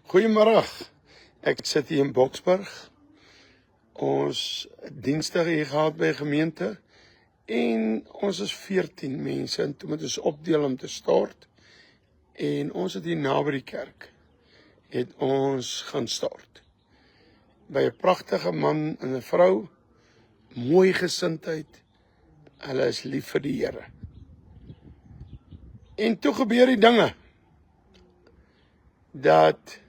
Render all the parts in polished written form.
Goeiemôre. Ek sit hier in Boksburg. Ons dinsdag hier gehad by gemeente en ons is 14 mense en toe moet ons opdeel om te stort. En ons het hier naby die kerk het ons gaan stort. By 'n pragtige man en 'n vrou, mooi gesindheid. Hulle is lief vir die Here. En toe gebeur die dinge dat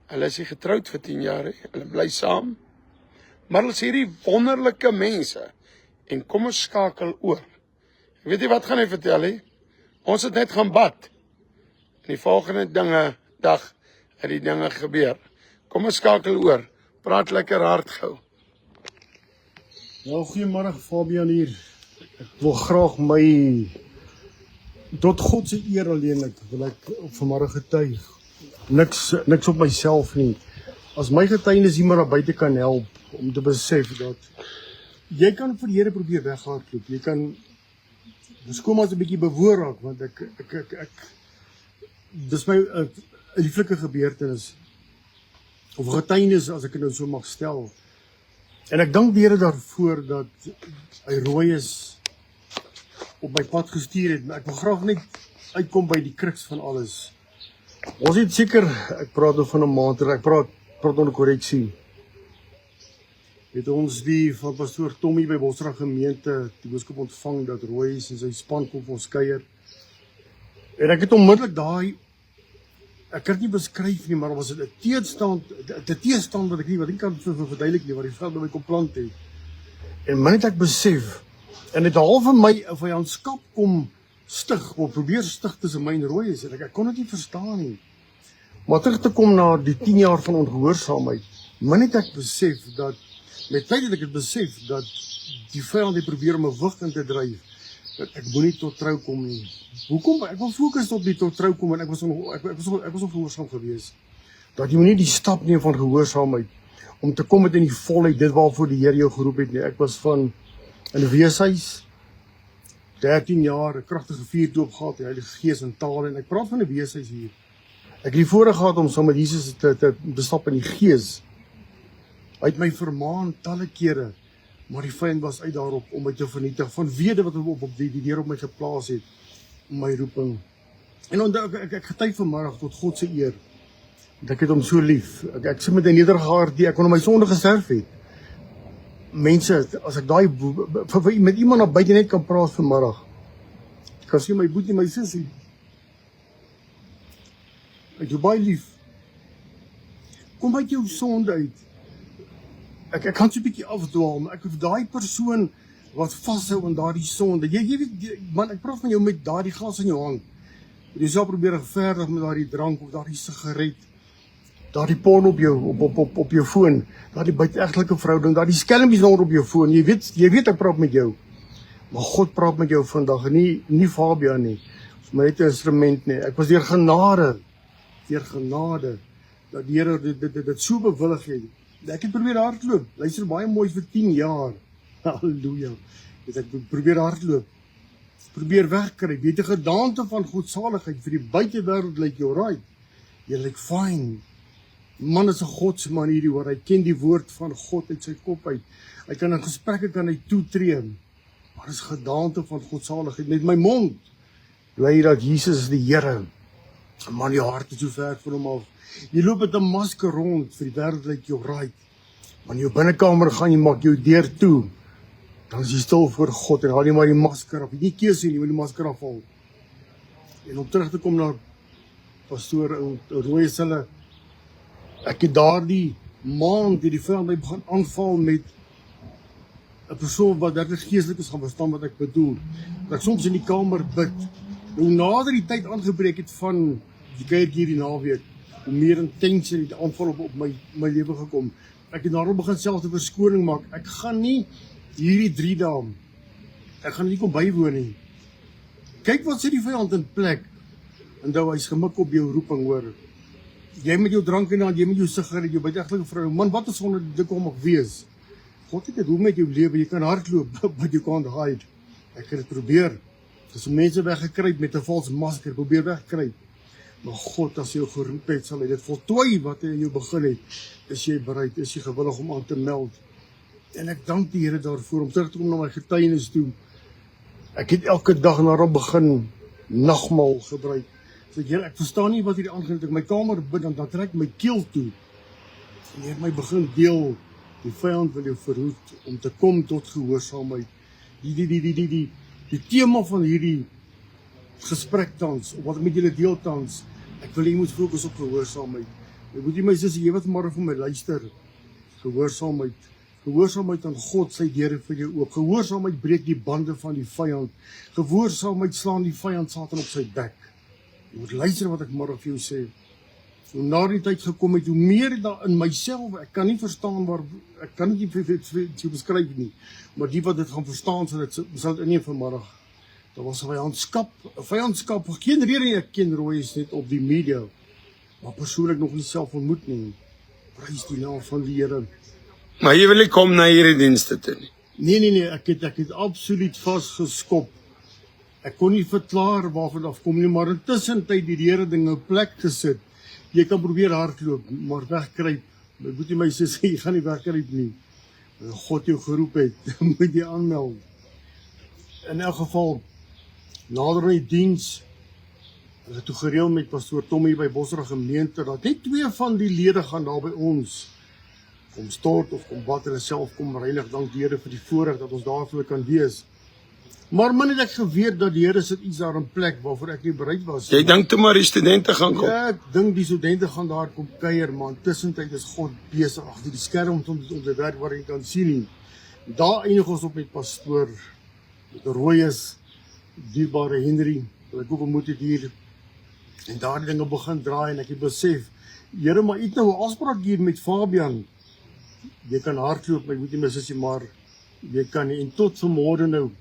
hulle is getroud vir 10 jaar, hulle bly saam. Maar hulle is hierdie wonderlike mense. En kom ons skakel oor. Weet jy wat gaan hy vertel hè? Ons het net gaan bad. En die volgende dag het die dinge gebeur. Kom ons skakel oor. Praat lekker hard gou. Nou, goeiemôre Fabian hier. Ek wil graag my tot God se eer alleenlik wil ek vanmôre getuig. Niks op myself nie. As my getuienis iemand daar buite kan help om te besef dat jy kan vir die Here probeer weghardloop. Jy kan kom as 'n bietjie bewoor raak want ek dis my 'n lieflike gebeurtenis of getuienis as ek dit nou so mag stel. En ek dank die Here daarvoor dat hy rooi is op my pad gestuur het. Maar ek wil graag net uitkom by die kruks van alles. Ons het seker, ek praat nou van 'n maand terug, ek praat onder korreksie. Het ons die van pastoor Tommy by Bosrag gemeente die boodskap ontvang dat Roy en sy span kom vir ons kuier. En ek het onmiddellik ek kan dit nie beskryf nie, maar was dit 'n teestand wat ek nie kan verduidelik nie, wat die vrou by my kom plant het. En min het ek besef, en het half in my 'n vyandskap kom stig, of probeer stig tussen my en Roy is, en ek kon dit nie verstaan nie. Maar terug te kom na die 10 jaar van ongehoorsaamheid, min het ek besef dat, met tyd het ek het besef dat die vyand het probeer om 'n wig in te dryf, dat ek moenie tot trou kom nie. Hoekom? Ek wil fokus op die tot trou kom en ek was ongehoorsaam geweest. Dat jy moenie die stap neem van gehoorsaamheid om te kom met in die volheid dit waarvoor die Here jou geroep het nie. Ek was in 'n weeshuis 13 jaar, 'n kragtige vuurdoop gehad, die Heilige Gees en tale en ek praat van 'n weeshuis hier. Ek het die voorreg gehad om saam met Jesus te bestap in die Gees. Hy het my vermaan talle kere. Maar die vyand was uit daarop om my te vernietig, vanweë wat op die Here op my geplaas het, om my roeping. En onthou, ek getuig vanmiddag tot God se eer, dat ek het hom so lief. Ek sê met 'n nederige hart, ek kon om my sonde gesterf het. Mense, as ek met iemand op buite net kan praat vanmiddag, ek kan sê my boetie, my sussie, ek jou baie lief. Kom uit jou sonde uit. Ek kan so 'n bietjie afdwaal, maar ek hoef daai persoon wat vashou aan daardie sonde. Jy weet, man, ek praat van jou met daardie glas in jou hand. Jy self probeer regverdig met daardie drank of daardie sigaret, daardie porno op jou foon, daardie buiteegtelike verhouding, daardie skelmpies op jou foon. Jy weet ek praat met jou. Maar God praat met jou vandag, nie Fabian nie. Ons maar net 'n instrument nie. Ek was deur genade, dat die Here dit so bewillig het. Ek het probeer hardloop. Luister, baie mooi vir 10 jaar. Halleluja. Ek probeer hardloop. Probeer wegkry. Weet 'n gedaante van godsaligheid vir die buitewêreld lyk jou right. Jy lyk fine. Man is 'n godsman hierdie hoor. Hy ken die woord van God uit sy kop uit. Hy kan in gesprekke toetree. Maar dis gedaante van godsaligheid met my mond. Bly dat Jesus is die Here. Man, jou hart is so ver van hom af. Jy loop met 'n masker rond, vir die wêreld lyk jou right. Maar in jou binnekamer gaan jy maak jou deur toe. Dan is jy stil voor God en haal jy maar die masker af. Jy nie keuse nie, jy moet die masker afhaal. En om terug te kom na pastoor Roy se, ek het daardie maand die vyand my begin aanval met 'n persoon wat werklik geestelik is gaan verstaan wat ek bedoel. Dat ek soms in die kamer bid. Hoe nader die tyd aangebreek het van die kuier hierdie naweek, hoe meer intensie het die aanval op my lewe gekom. Ek het daarom begin self 'n verskoning maak. Ek gaan nie hierdie 3 dae, ek gaan nie kom bywoon nie. Kyk wat sê die vyand in plek. En nou hy's gemik op jou roeping, hoor. Jy met jou drank in hand, jy met jou sigaret, jou buiteegtelike vrou. Man, wat is onder dit kom mag wees? God het dit hoe met jou lewe, jy kan hardloop, but you can't hide. Ek het dit probeer. Dis mense weggekruip met 'n vals masker, probeer wegkruip. Maar God, as hy jou geroep het, sal hy dit voltooi wat hy in jou begin het. Is jy bereid, is jy gewillig om aan te meld? En ek dank die Here daarvoor, om terug te kom na my getuienis toe. Ek het elke dag na hom begin nagmaal gebruik. So Here, ek verstaan nie wat hierdie aangaan het. Ek my kamer bid, dan trek my keel toe. En Hy het my begin deel, die vyand wil jou verhoed om te kom tot gehoorsaamheid. Die tema van hierdie gesprek tans, of wat ek met julle deel tans, ek wil jy moet fokus op gehoorsaamheid. Ek moet jy my sussie, jy wat vanmôre vir my luister, gehoorsaamheid. Gehoorsaamheid aan God, sy deure vir jou oop. Gehoorsaamheid breek die bande van die vyand. Gehoorsaamheid slaan die vyand Satan op sy bek. Jy moet luister wat ek môre vir jou sê. Hoe na die tyd gekom het, hoe meer daar in myself, ek kan nie verstaan waar, ek kan nie vir beskryf nie, maar die wat dit gaan verstaan, sal dit inneem vanmiddag. Daar was 'n vyandskap, geen rede nie, ek ken Royes net op die media, maar persoonlik nog nie self ontmoet nie. Prys die naam van die Here. Maar jy wil nie kom na hierdie dienste toe nie. Nee, ek het absoluut vasgeskop. Ek kon nie verklaar waarvan afkom nie, maar intussen tyd die Here dinge op plek gesit. Jy kan probeer hardloop, maar wegkruip. My boetie my sê, jy gaan nie wegkruip nie. God jou geroep het, moet jy aanmeld. In elk geval, nader aan die diens, hulle toe gereël met pastoor Tommy by Bosrug gemeente, dat net 2 van die lede gaan daar by ons kom stort of kom bad, hulle self kom reinig, dank die Here vir die voorreg dat ons daarvoor kan wees. Maar min het ek geweet dat die Here sit iets daar in plek waarvoor ek nie bereid was. Jy dink toe maar die studente gaan kom. Ja, ek dink die studente gaan daar kom kuier, maar intussentyd is God besig agter die skerm om te werk waar jy kan sien nie. Daar eindig ons op met pastoor Royes, dierbare Henry, wat ek ook ontmoet het hier. En daar die dinge begin draai en ek het besef, Here, maar iets nou 'n afspraak hier met Fabian. Jy kan hardloop, maar ek moet nie my sussie, maar jy kan nie. En tot vanmôre nou,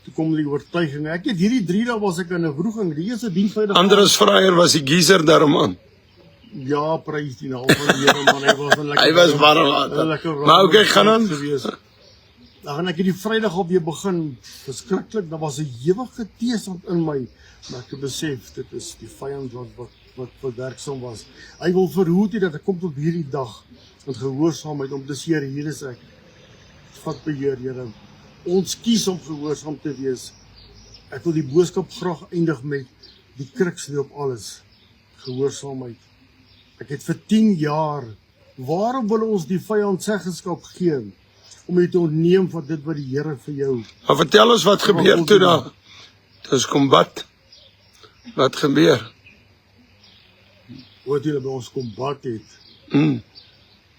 toe kom die oortuiging. Ek het hierdie 3 dae was ek in 'n wroging. Die eerste diensvrydag. Andres Fryer was die geyser daarom aan. Ja, prys die naam van die Here, man. Hy was 'n lekker. Hy was warm water. Maar okay, gaan aan. Dan gaan ek hierdie Vrydag op weer begin. Verskriklik, daar was 'n ewige teestand in my, maar ek het besef dit is die vyand wat werksaam was. Hy wil verhoed dat ek kom tot hierdie dag in gehoorsaamheid om te sê, Here, hier is ek. Vat beheer, Here. Ons kies om gehoorsaam te wees. Ek wil die boodskap graag eindig met die kruks op alles. Gehoorsaamheid. Ek het vir 10 jaar, waarom wil ons die vyand seggenskap gee? Om jy te ontneem van dit wat die Here vir jou. Maar vertel ons wat gebeur toe daar. Dis kom bad. Wat gebeur? Wat julle by ons kom bad het.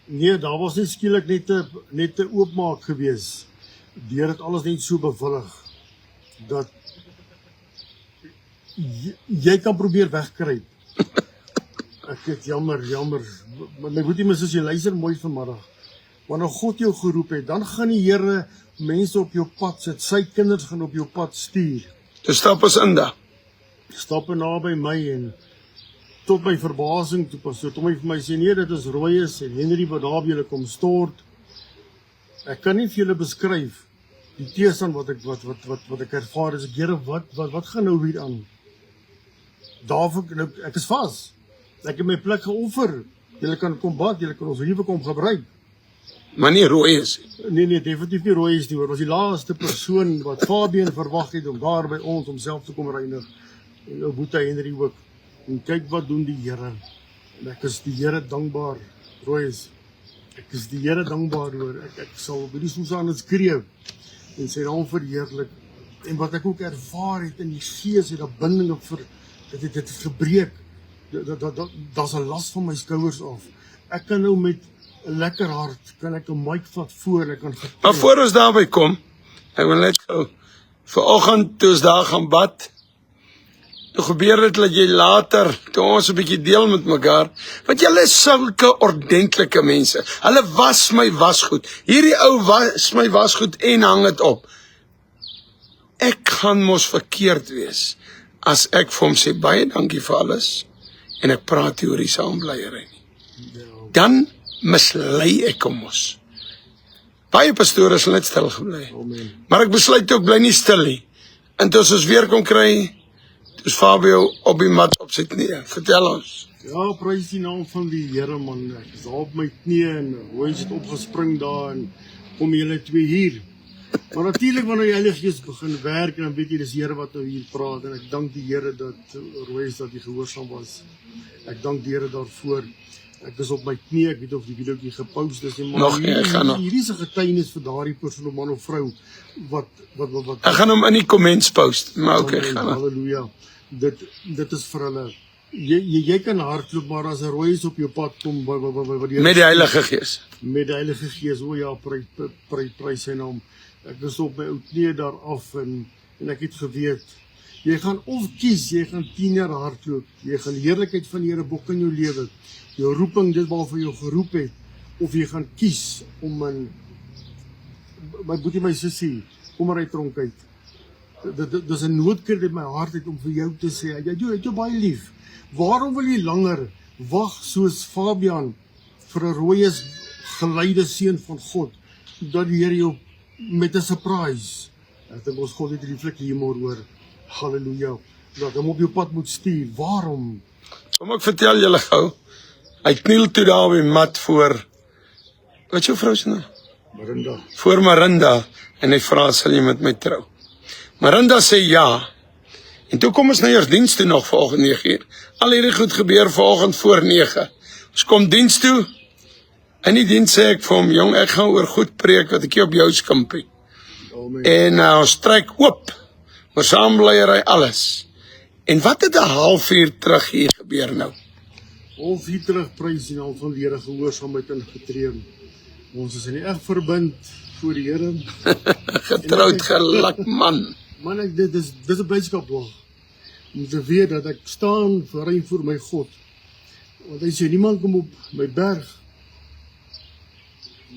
Nee, daar was nie skielik net 'n oopmaak gewees. Deur het alles net so bewillig dat jy kan probeer wegkruip. Ek het jammer. Maar my boetie, mis as jy luister mooi vanmiddag. Wanneer God jou geroep het, dan gaan die Here mense op jou pad sit. Sy kinders gaan op jou pad stuur. Dis stap ons in daar. Stap naby my en tot my verbasing toe pastoor Tommy vir my sê, nee, dit is Royes en Henry wat daar by julle kom stort. Ek kan nie vir julle beskryf die teestand wat ek ervaar is. Here, wat gaan nou hier aan? Daarvoor nou, ek is vas. Ek het my plek geoffer. Julle kan kom bad, julle kan ons liewe kom gebruik. Maar nie Royes. Nee, definitief nie Royes nie, hoor. Was die laaste persoon wat Fabian verwag het om daar by ons homself te kom reinig. En ou Boeta Henry ook. En kyk wat doen die Here. En ek is die Here dankbaar, Royes. Ek is die Here dankbaar hoor. Ek sal by die soos aan het skree en sy naam verheerlik. En wat ek ook ervaar het in die gees, het daar bindinge vir dit het gebreek. Daar's 'n las van my skouers af. Ek kan nou met 'n lekker hart kan ek 'n mic vat voor en ek kan getuig. Maar voor ons daarby kom, ek wil net gou vanoggend toe ons daar gaan bad. Toe gebeur dit dat jy later, toe ons 'n bietjie deel met mekaar, want julle is sulke ordentlike mense. Hulle was my wasgoed. Hierdie ou was my wasgoed en hang dit op. Ek gaan mos verkeerd wees as ek vir hom sê baie dankie vir alles en ek praat nie oor die saambleiery nie. Dan mislei ek hom mos. Baie pastore is net stil gebly. Amen. Maar ek besluit ook bly nie stil nie. En toe ons weer kom kry, Dis Fabio op die mat op sy knieë. Vertel ons. Ja, prys die naam van die Here man. Ek is daar op my knieë en Royce het opgespring daar en kom julle twee hier. Maar natuurlik wanneer die Heilige Gees begin werk en dan weet jy dis Here wat nou hier praat en ek dank die Here dat Royce dat hy gehoorsaam was. Ek dank die Here daarvoor. Ek is op my knie, ek weet of die video gepost is, maar hierdie is 'n getuienis vir daardie persoon of man of vrou wat Ek gaan hom in die comments post, maar okay, gaan. Halleluja. Dit is vir hulle. Jy kan hardloop, maar as 'n Royce op jou pad kom met die Heilige Gees. Met die Heilige Gees, o ja, prys sy naam. Ek is op my ou knie daar af en ek het geweet, jy gaan of kies, jy gaan 10 jaar hardloop, jy gaan die heerlikheid van die Here bok in jou lewe, jou roeping, dit waarvoor jy geroep het, of jy gaan kies om my boetie, my sussie, kom maar uit tronk uit. Dit is 'n noodkreet in my hart uit om vir jou te sê, jy het jou baie lief. Waarom wil jy langer wag soos Fabian vir 'n Royce geleide seun van God, dat die Here jou met 'n surprise, ek dink ons God het hierdie flik humor hoor, halleluja, dat hom op jou pad moet stuur, waarom? Kom ek vertel julle gou, hy kniel toe daar op die mat voor, wat jou vrou se naam? Marinda. Voor Marinda, en hy vra, sal jy met my trou? Marinda sê ja, en toe kom ons na eers diens toe nog vanoggend 9 uur, al hierdie goed gebeur vanoggend voor 9, ons kom diens toe, in die diens sê ek vir hom, jong, ek gaan oor goed preek, wat ek hier op jou skimpie, en ons trek oop, maar saambleiery alles, en wat het 'n halfuur terug hier gebeur nou? Ons hier terug prys die naam van die Here gehoorsaamheid ingetree. Ons is in die eg verbind voor die Here. Getroud geluk man. Man, dit is 'n blydskap hoor. Om te weet dat ek staan rein voor my God. Want hy sê niemand kom op my berg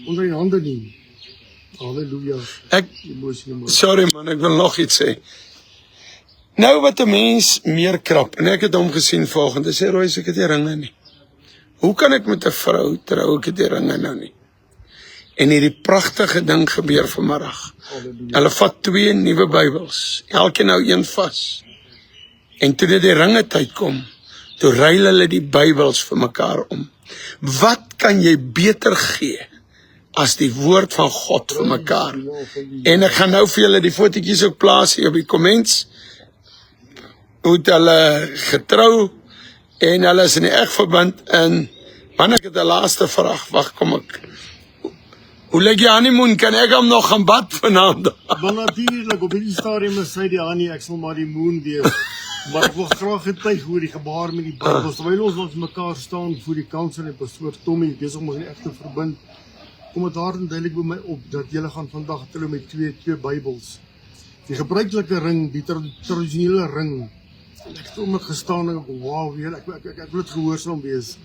onder die hande nie. Halleluja. Sorry man, ek wil nog iets sê. Nou wat 'n mens meer krap, en ek het hom gesien volgende, sê Royce, ek het die ringe nie. Hoe kan ek met 'n vrou trou, ek het die ringe nou nie? En hierdie pragtige ding gebeur vanmiddag. Hulle vat 2 nuwe Bybels, elkeen nou een vas. En toe dit die ringe tyd kom, toe ruil hulle die Bybels vir mekaar om. Wat kan jy beter gee as die woord van God vir mekaar? En ek gaan nou vir julle die fotootjies ook plaas hier op die comments. Hoe het hulle getrou en hulle is in die egverband en man, ek het 'n laaste vraag, wag kom ek. Hoe lyk die honeymoon, kan ek hom nog gaan bad vanaand? Maar natuurlijk, op die stadium is hy die honey, ek sal maar die moon wees. Maar ek wil graag getuig oor die gebaar met die Bybels, terwyl ons langs mekaar staan voor die kansel en pastoor Tommy, besig om ons in die egte verbind, kom het daar duidelik by my op, dat julle gaan vandag trou met twee Bybels. Die gebruikelike ring, die tradisionele ring, ek het om gestaan en ek, wow, ek wil het gehoorsaam wees.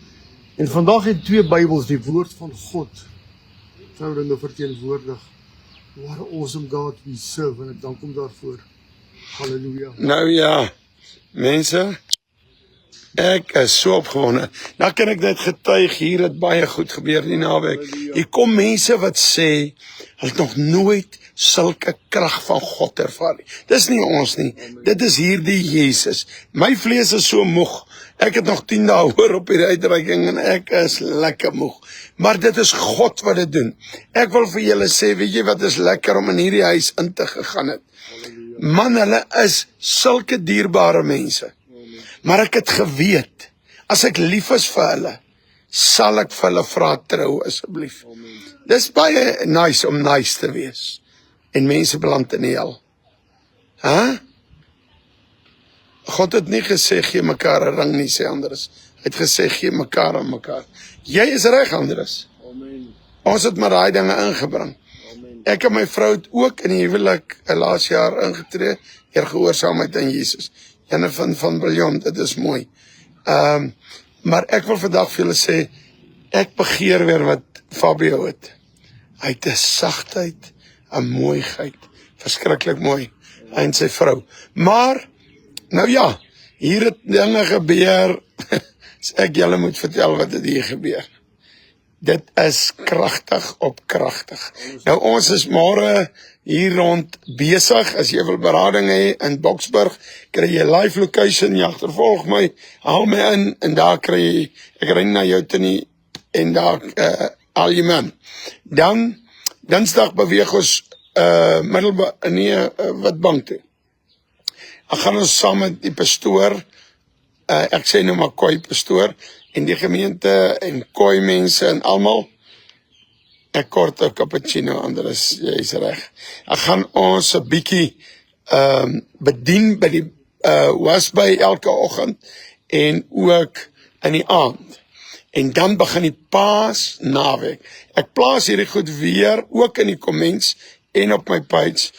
En vandag het 2 Bybels, die woord van God, dinge verteenwoordig. What an awesome God we serve, en ek dank hom daarvoor. Halleluja. Nou ja, mense, ek is so opgewonde. Nou kan ek dit getuig, hier het baie goed gebeur die naweek. Hier kom mense wat sê, hulle het nog nooit sulke krag van God ervaar nie. Dis nie ons nie, dit is hierdie Jesus. My vlees is so moeg, ek het nog 10 dae hoor op die uitreiking en ek is lekker moeg. Maar dit is God wat dit doen. Ek wil vir julle sê, weet jy wat is lekker om in hierdie huis in te gegaan het? Man, hulle is sulke dierbare mense. Maar ek het geweet, as ek lief is vir hulle, sal ek vir hulle vra trou asseblief. Dis baie nice om nice te wees. En mense beland in die hel. God het nie gesê, gee mekaar 'n ring nie, sê Andres. Hy het gesê, gee mekaar aan mekaar. Jy is reg, Andres. Ons het maar daai dinge ingebring. Ek en my vrou het ook in die huwelik laas jaar ingetree, deur gehoorsaamheid aan Jesus. Janne van Biljon, dit is mooi. Maar ek wil vandag vir julle sê, ek begeer weer wat Fabio het. Hy het 'n sagtheid, 'n mooiheid, verskriklik mooi, hy en sy vrou. Maar, nou ja, hier het dinge gebeur, ek julle moet vertel wat het hier gebeur. Dit is kragtig op kragtig. Nou ons is môre hier rond besig. As jy wil berading hê in Boksburg, kry jy live location, jy agtervolg my, haal my in en daar kry jy, ek ren na jou toe nie en daar al jy man. Dan Dinsdag beweeg ons Witbank toe. Ek gaan ons saam met die pastoor, ek sê nou maar Khoi pastoor, en die gemeente en Khoi mense en almal, ek kort 'n cappuccino, Andres, jy is reg. Ek gaan ons 'n bietjie bedien by die wasby elke oggend en ook in die aand. En dan begin die Paasnaweek. Ek plaas hierdie goed weer ook in die comments en op my page.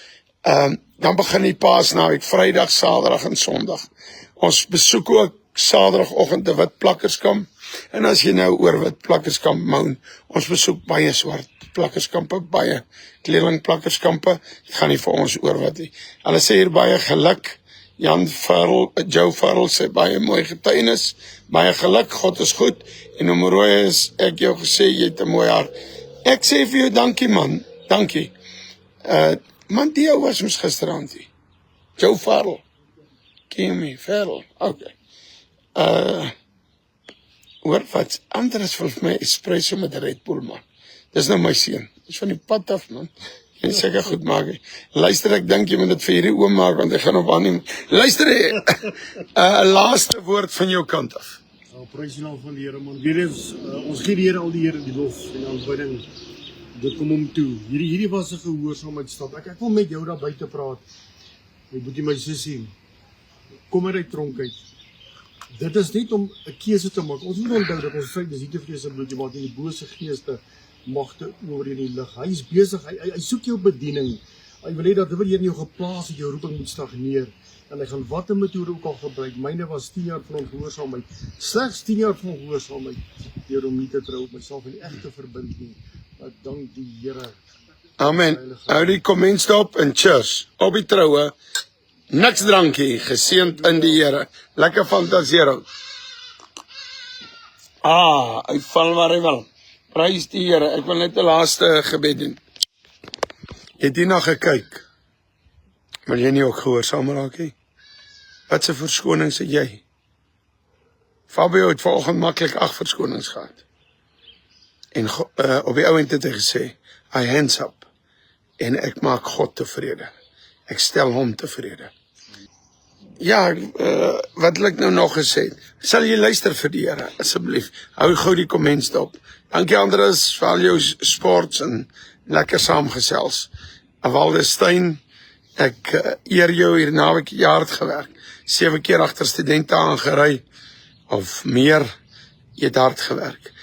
Dan begin die Paasnaweek, Vrydag, Saterdag en Sondag. Ons besoek ook Saterdagoggend 'n wit plakkerskamp. En as jy nou oor wit plakkerskamp moun, ons besoek baie swart plakkerskampe, baie kledingplakkerskampe. Dit gaan nie vir ons oor wat nie. Hulle sê hier baie geluk. Joe Farrell sê baie mooi getuienis, baie geluk, God is goed. En om rooi is ek jou gesê, jy het 'n mooi hart. Ek sê vir jou dankie man, dankie. Man, die ou was ons gisterand hier. Joe Farrell. Kimmy Farrell, okay. Hoor wat, Andres wil vir my espresso met Red Bull man. Dis nou my seun, dis van die pad af man. Jy seker goed maak. Luister, ek dink jy moet dit vir hierdie oom maak, want ek gaan op aanneem. Luister, 'n laaste woord van jou kant af. Prys die naam van die Here man. Weer eens, ons gee die Here al die Here die lof en aanbidding. Dit kom hom toe. Hierdie was 'n gehoorsaamheidsstap. Ek wil met jou daar buite praat. My boetie, my sussie, kom uit tronk uit. Dit is net om 'n keuse te maak. Ons moet onthou dat ons vry dis nie te vrees en bloed, maar die bose geeste magte oor in die lig. Hy is besig, hy soek jou bediening. Hy wil hê dat dit in jou geplaas het, jou roeping moet stagneer. En hy gaan watter metode ook al gebruik. Myne was 10 jaar van ongehoorsaamheid. Slegs 10 jaar van ongehoorsaamheid deur om nie te trou op myself en echt te verbind nie. Maar dank die Here. Amen. Hou die comment stop en cheers. Op die troue. Niks drankie, geseënd in die Here. Lekker fantasieer. Hy val maar hy wel. Prys die Here. Ek wil net 'n laaste gebed doen. Jy het hierna gekyk. Wil jy nie ook gehoorsaam raak nie? Wat se verskonings het jy? Fabio het vanoggend maklik 8 verskonings gehad. En op die ouend het hy gesê, I hands up. En ek maak God tevrede. Ek stel hom tevrede. Ja, wat wil ek nou nog gesê? Sal jy luister vir die Here, asseblief. Hou gou die comments dop. Dankie Andres vir al jou sports en lekker saamgesels. Awalde Stein, ek eer jou hier naweek jaar het gewerk. 7 keer agter studente aangery of meer, jy het hard gewerk.